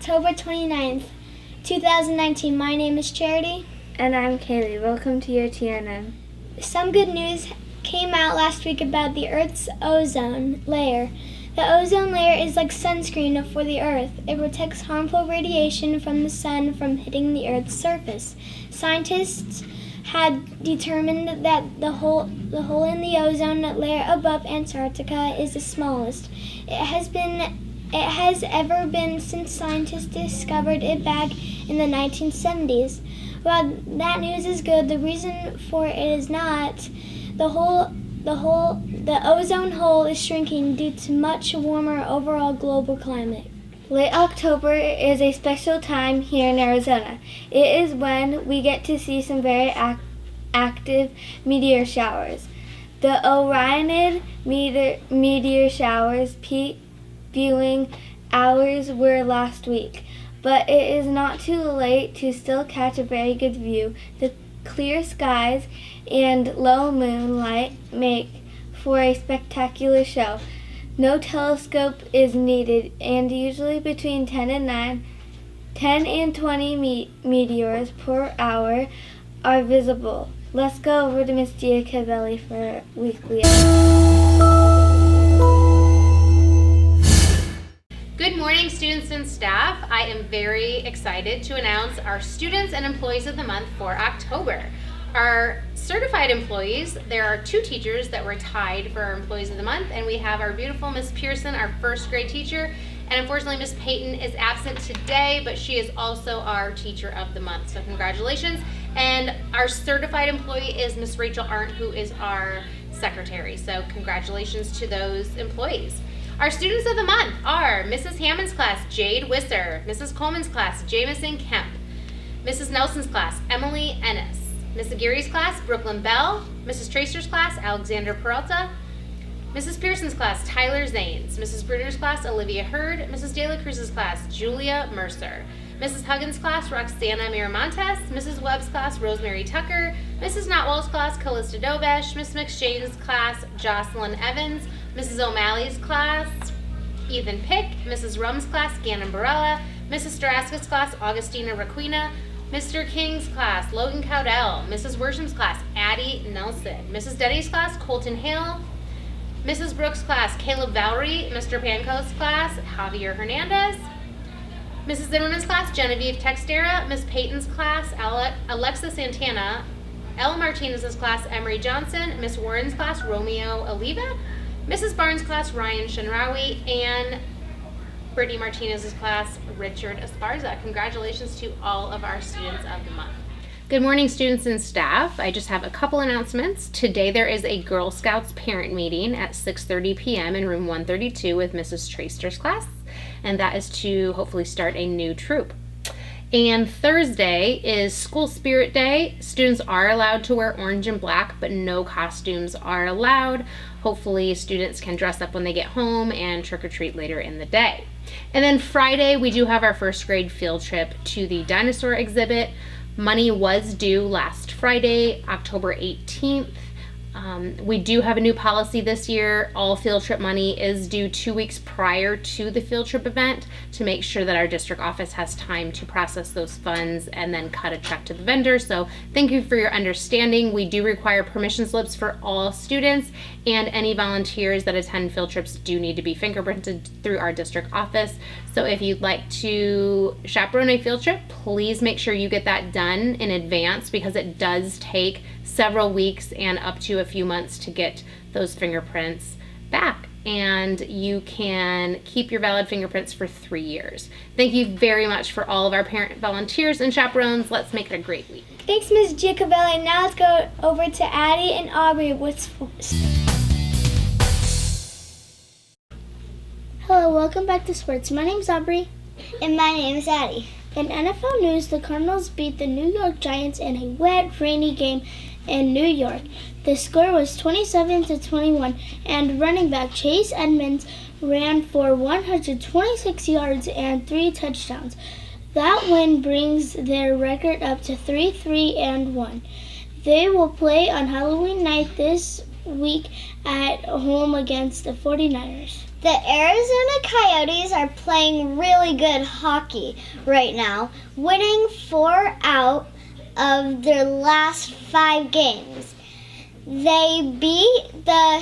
October 29th, 2019. My name is Charity. And I'm Kaylee. Welcome to your TNN. Some good news came out last week about the Earth's ozone layer. The ozone layer is like sunscreen for the Earth. It protects harmful radiation from the sun from hitting the Earth's surface. Scientists had determined that the hole in the ozone layer above Antarctica is the smallest it has ever been since scientists discovered it back in the 1970s. While that news is good, the reason for it is not. The ozone hole is shrinking due to much warmer overall global climate. Late October is a special time here in Arizona. It is when we get to see some very active meteor showers. The Orionid meteor showers peak viewing hours were last week, but it is not too late to still catch a very good view. The clear skies and low moonlight make for a spectacular show. No telescope is needed, and usually between 10 and 20 meteors per hour are visible. Let's go over to Miss Gia Cavelli for weekly updates. Good morning, students and staff. I am very excited to announce our Students and Employees of the Month for October. Our certified employees, there are 2 teachers that were tied for our Employees of the Month, and we have our beautiful Miss Pearson, our first grade teacher, and unfortunately Miss Payton is absent today, but she is also our Teacher of the Month, so congratulations. And our certified employee is Miss Rachel Arndt, who is our secretary, so congratulations to those employees. Our students of the month are Mrs. Hammond's class, Jade Wisser, Mrs. Coleman's class, Jamison Kemp, Mrs. Nelson's class, Emily Ennis, Mrs. Aguirre's class, Brooklyn Bell, Mrs. Tracer's class, Alexander Peralta, Mrs. Pearson's class, Tyler Zanes, Mrs. Bruner's class, Olivia Hurd, Mrs. De La Cruz's class, Julia Mercer, Mrs. Huggins' class, Roxana Miramontes, Mrs. Webb's class, Rosemary Tucker, Mrs. Notwell's class, Callista Dovesh, Miss McShane's class, Jocelyn Evans, Mrs. O'Malley's class, Ethan Pick, Mrs. Rum's class, Gannon Barella, Mrs. Staraska's class, Augustina Raquina, Mr. King's class, Logan Cowdell, Mrs. Worsham's class, Addie Nelson, Mrs. Denny's class, Colton Hale, Mrs. Brooks' class, Caleb Valerie, Mr. Panko's class, Javier Hernandez, Mrs. Zimmerman's class, Genevieve Textera, Miss Payton's class, Alexa Santana, Elle Martinez's class, Emery Johnson, Miss Warren's class, Romeo Oliva, Mrs. Barnes' class, Ryan Shinrawi, and Brittany Martinez's class, Richard Esparza. Congratulations to all of our students of the month. Good morning, students and staff. I just have a couple announcements. Today there is a Girl Scouts parent meeting at 6:30 p.m. in room 132 with Mrs. Tracer's class, and that is to hopefully start a new troop. And Thursday is School Spirit Day. Students are allowed to wear orange and black, but no costumes are allowed. Hopefully students can dress up when they get home and trick-or-treat later in the day. And then Friday, we do have our first grade field trip to the dinosaur exhibit. Money was due last Friday, October 18th. We do have a new policy this year. All field trip money is due 2 weeks prior to the field trip event to make sure that our district office has time to process those funds and then cut a check to the vendor. So thank you for your understanding. We do require permission slips for all students, and any volunteers that attend field trips do need to be fingerprinted through our district office. So if you'd like to chaperone a field trip, please make sure you get that done in advance, because it does take several weeks and up to a few months to get those fingerprints back, and you can keep your valid fingerprints for 3 years. Thank you very much for all of our parent volunteers and chaperones. Let's make it a great week. Thanks, Ms. Giacovelli. Now let's go over to Addie and Aubrey with sports. Hello, welcome back to sports. My name's Aubrey. And my name is Addie. In NFL news, the Cardinals beat the New York Giants in a wet, rainy game in New York. The score was 27-21, and running back Chase Edmonds ran for 126 yards and 3 touchdowns. That win brings their record up to 3-3-1. They will play on Halloween night this week at home against the 49ers. The Arizona Coyotes are playing really good hockey right now, winning 4 out of their last 5 games. They beat the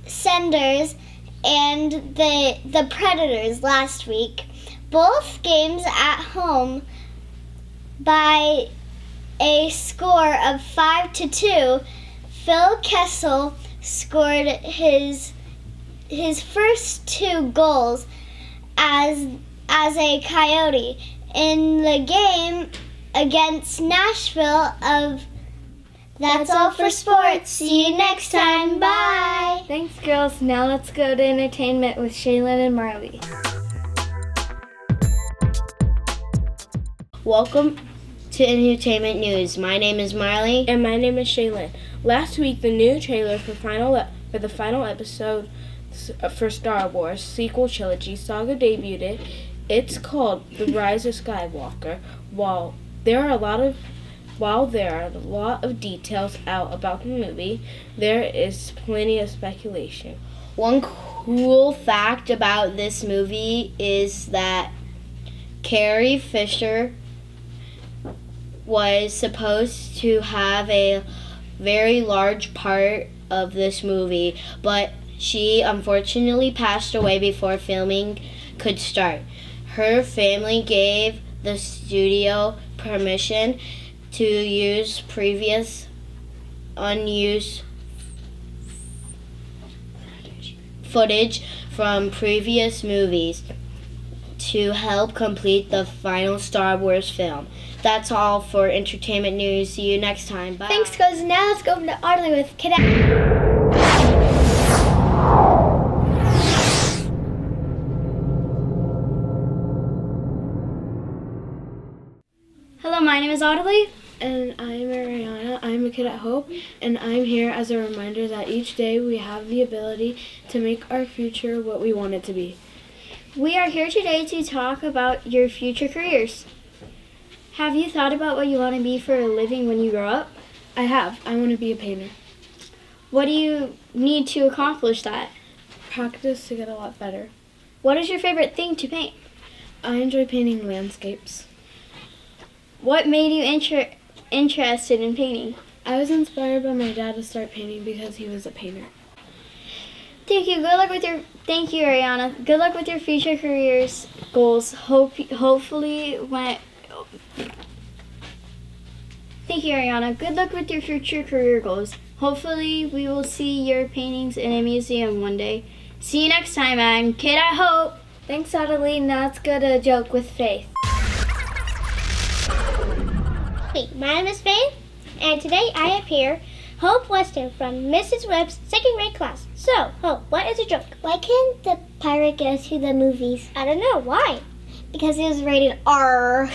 Senders and the Predators last week, both games at home by a score of 5-2. Phil Kessel scored his first 2 goals as a Coyote in the game against Nashville. That's all for sports. See you next time. Bye. Thanks, girls. Now let's go to entertainment with Shaylin and Marley. Welcome to Entertainment News. My name is Marley. And my name is Shaylin. Last week, the new trailer for the final episode for Star Wars sequel trilogy Saga debuted. It's called The Rise of Skywalker. While there are a lot of details out about the movie, there is plenty of speculation. One cool fact about this movie is that Carrie Fisher was supposed to have a very large part of this movie, but she unfortunately passed away before filming could start. Her family gave the studio permission to use previous unused footage from previous movies to help complete the final Star Wars film. That's all for entertainment news. See you next time. Bye. Thanks, guys. Now let's go over to Audley with Kid. Hello, my name is Audley. And I'm Ariana. I'm a kid at Hope, and I'm here as a reminder that each day we have the ability to make our future what we want it to be. We are here today to talk about your future careers. Have you thought about what you want to be for a living when you grow up? I have. I want to be a painter. What do you need to accomplish that? Practice to get a lot better. What is your favorite thing to paint? I enjoy painting landscapes. What made you interested in painting? I was inspired by my dad to start painting because he was a painter. Thank you. Thank you, Ariana. Good luck with your future careers goals. Thank you, Ariana. Good luck with your future career goals. Hopefully, we will see your paintings in a museum one day. See you next time on Kid at Hope. Thanks, Adelie. Now let's go to Joke with Faith. Hey, my name is Faith, and today I have here Hope Weston from Mrs. Webb's second grade class. So, Hope, what is a joke? Why can't the pirate go to the movies? I don't know, why? Because it was rated R.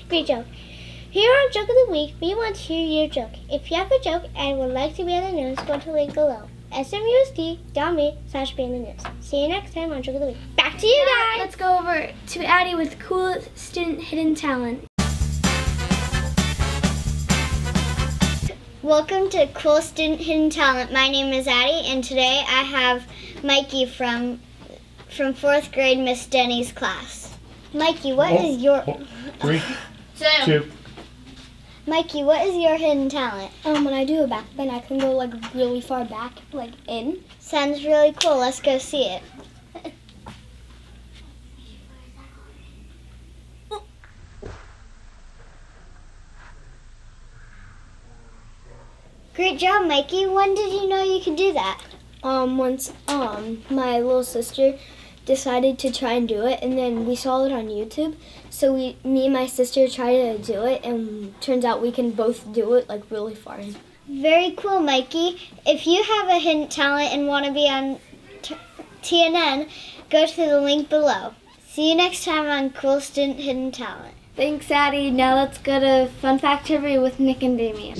Great joke. Here on Joke of the Week, we want to hear your joke. If you have a joke and would like to be on the news, go to the link below. smusd.me/be in the news. See you next time on Joke of the Week. Back to you guys! Let's go over to Addie with Cool Student Hidden Talent. Welcome to Cool Student Hidden Talent. My name is Addie, and today I have Mikey from 4th grade Miss Denny's class. Mikey, what is your... 3, 2. Mikey, what is your hidden talent? When I do a backbend, I can go like really far back, like in. Sounds really cool. Let's go see it. Great job, Mikey. When did you know you could do that? Once my little sister decided to try and do it, and then we saw it on YouTube. So me and my sister tried to do it, and turns out we can both do it like really far in. Very cool, Mikey. If you have a hidden talent and want to be on TNN, go to the link below. See you next time on Cool Student Hidden Talent. Thanks, Addie. Now let's go to Fun Fact Trivia with Nick and Damien.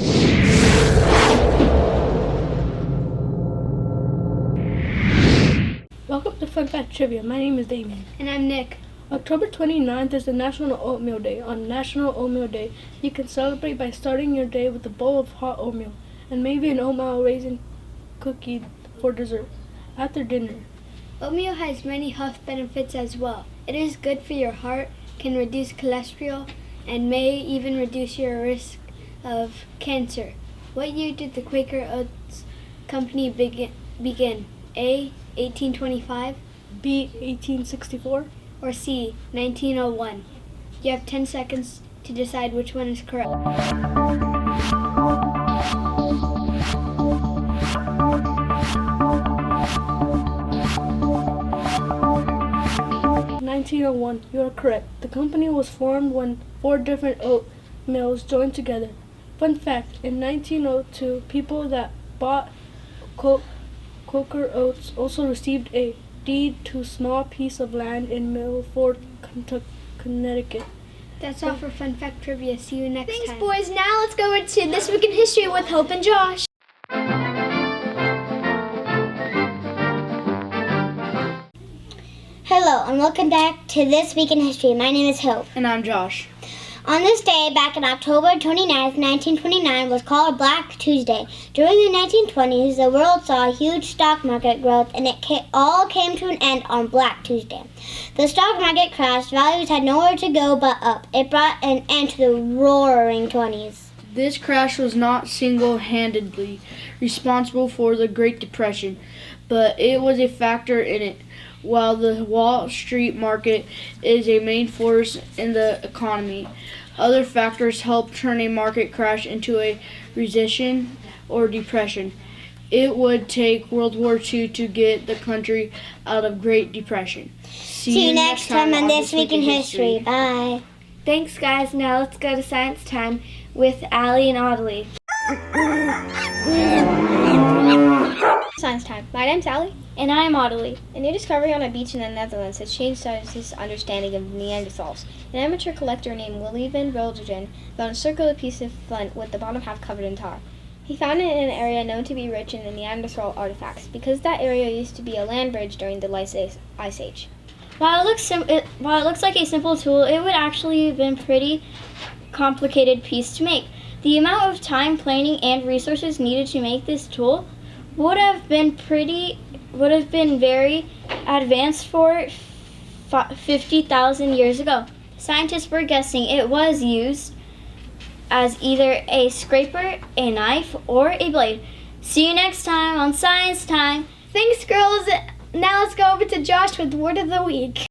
Welcome to Fun Fact Trivia. My name is Damien. And I'm Nick. October 29th is the National Oatmeal Day. On National Oatmeal Day, you can celebrate by starting your day with a bowl of hot oatmeal and maybe an oatmeal raisin cookie for dessert. After dinner, Oatmeal has many health benefits as well. It is good for your heart, can reduce cholesterol, and may even reduce your risk of cancer. What year did the Quaker Oats Company begin? A. 1825, B. 1864. or C. 1901? You have 10 seconds to decide which one is correct. 1901, you are correct. The company was formed when 4 different oat mills joined together. Fun fact, in 1902, people that bought Quaker Oats also received a deed to a small piece of land in Milford, Connecticut. That's all for Fun Fact Trivia. See you next Thanks, time. boys. Now let's go into This Week in History with Hope and Josh. Hello, and welcome back to This Week in History. My name is Hope. And I'm Josh. On this day, back in October 29th, 1929, was called Black Tuesday. During the 1920s, the world saw a huge stock market growth, and it all came to an end on Black Tuesday. The stock market crashed. Values had nowhere to go but up. It brought an end to the roaring 20s. This crash was not single-handedly responsible for the Great Depression, but it was a factor in it. While the Wall Street market is a main force in the economy, other factors help turn a market crash into a recession or depression. It would take World War II to get the country out of Great Depression. See you next time on This Week in History. Bye. Thanks, guys. Now let's go to science time with Allie and Audley. Science time. My name's Allie. And I'm Audley. A new discovery on a beach in the Netherlands has changed scientists' understanding of Neanderthals. An amateur collector named Willy van Belderen found a circular piece of flint with the bottom half covered in tar. He found it in an area known to be rich in the Neanderthal artifacts, because that area used to be a land bridge during the Ice Age. While it looks like a simple tool, it would actually have been a pretty complicated piece to make. The amount of time, planning, and resources needed to make this tool would have been very advanced for 50,000 years ago. Scientists were guessing it was used as either a scraper, a knife, or a blade. See you next time on Science Time. Thanks, girls. Now let's go over to Josh with Word of the Week.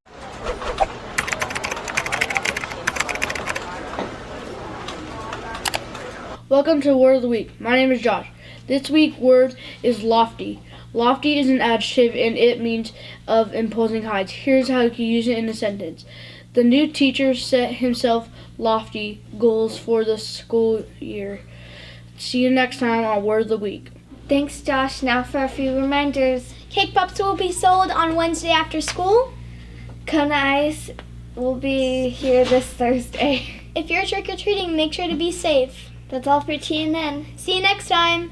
Welcome to Word of the Week. My name is Josh. This week's word is lofty. Lofty is an adjective and it means of imposing heights. Here's how you can use it in a sentence. The new teacher set himself lofty goals for the school year. See you next time on Word of the Week. Thanks, Josh. Now for a few reminders. Cake Pops will be sold on Wednesday after school. Kona Ice will be here this Thursday. If you're trick-or-treating, make sure to be safe. That's all for TNN. See you next time.